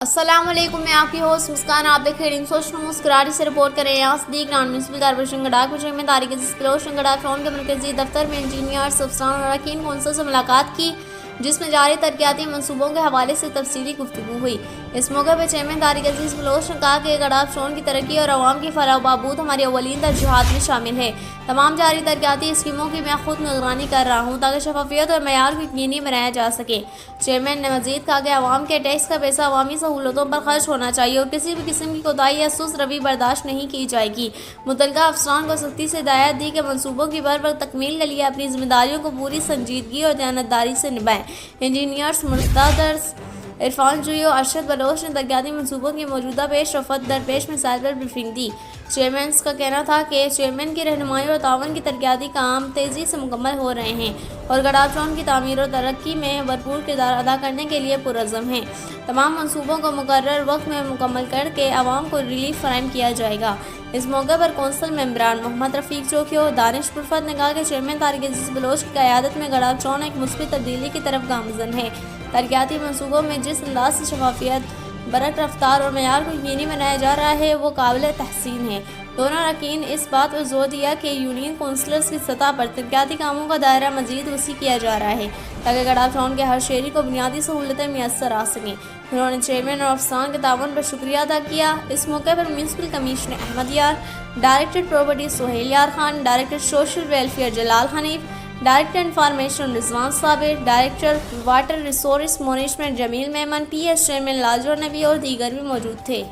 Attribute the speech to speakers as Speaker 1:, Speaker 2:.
Speaker 1: السلام علیکم، میں آپ کی ہوسٹ مسکان۔ آپ دیکھ رہے ہیں سوچ مسکراہٹ سے رپورٹ کر رہے ہیں صدیق گراؤنڈ میونسپل کارپوریشن گڈا میں تاریخ گڈا فرون کے مرکزی دفتر میں انجینئرز، افسران اور اراکین کونسل سے ملاقات کی، جس میں جاری ترقیاتی منصوبوں کے حوالے سے تفصیلی گفتگو ہوئی۔ اس موقع پر چیئرمین طارق عزیز بلوچ نے کہا کہ گڈا فرون کی ترقی اور عوام کی فلاح و بہبود ہماری اولین ترجیحات میں شامل ہے۔ تمام جاری ترقیاتی اسکیموں کی میں خود نگرانی کر رہا ہوں تاکہ شفافیت اور معیار کو یقینی بنایا جا سکے۔ چیئرمین نے مزید کہا کہ عوام کے ٹیکس کا پیسہ عوامی سہولتوں پر خرچ ہونا چاہیے اور کسی بھی قسم کی کوتاہی یا سست روی برداشت نہیں کی جائے گی۔ متعلقہ افسران کو سختی سے ہدایت دی کہ منصوبوں کی بروقت تکمیل کے لیے اپنی ذمہ داریوں کو پوری سنجیدگی اور دیانتداری سے نبھائیں۔ انجینئرز مرتضی عرفان جوئی اور ارشد بلوچ نے ترقیاتی منصوبوں کی موجودہ پیش رفت درپیش مسائل پر بریفنگ دی۔ چیئرمین کا کہنا تھا کہ چیئرمین کی رہنمائی اور تعاون کی ترقیاتی کام تیزی سے مکمل ہو رہے ہیں اور گڈا فرون کی تعمیر اور ترقی میں بھرپور کردار ادا کرنے کے لیے پرعزم ہیں۔ تمام منصوبوں کو مقررہ وقت میں مکمل کر کے عوام کو ریلیف فراہم کیا جائے گا۔ اس موقع پر کونسل ممبران محمد رفیق چوکھی اور دانش پرفت نے کہا کہ چیئرمین طارق عزیز بلوچ کی قیادت میں گڈا فرون ایک مثبت تبدیلی کی طرف گامزن ہے۔ ترقیاتی منصوبوں میں جس انداز سے شفافیت، برق رفتار اور معیار کو یقینی بنایا جا رہا ہے وہ قابل تحسین ہے۔ دونوں اراکین نے اس بات پر زور دیا کہ یونین کونسلز کی سطح پر ترقیاتی کاموں کا دائرہ مزید وسیع کیا جا رہا ہے تاکہ گڈا فرون کے ہر شہری کو بنیادی سہولتیں میسر آ سکیں۔ انہوں نے چیئرمین اور افسران کے تعاون پر شکریہ ادا کیا۔ اس موقع پر میونسپل کمشنر احمد یار، ڈائریکٹر پراپرٹی سہیل یار خان، ڈائریکٹر سوشل ویلفیئر جلال حنیف، ڈائریکٹر انفارمیشن رضوان صابر، ڈائریکٹر واٹر ریسورس مینجمنٹ جمیل میمن، پی ایس چیئرمین لاجور نبی اور دیگر بھی موجود تھے۔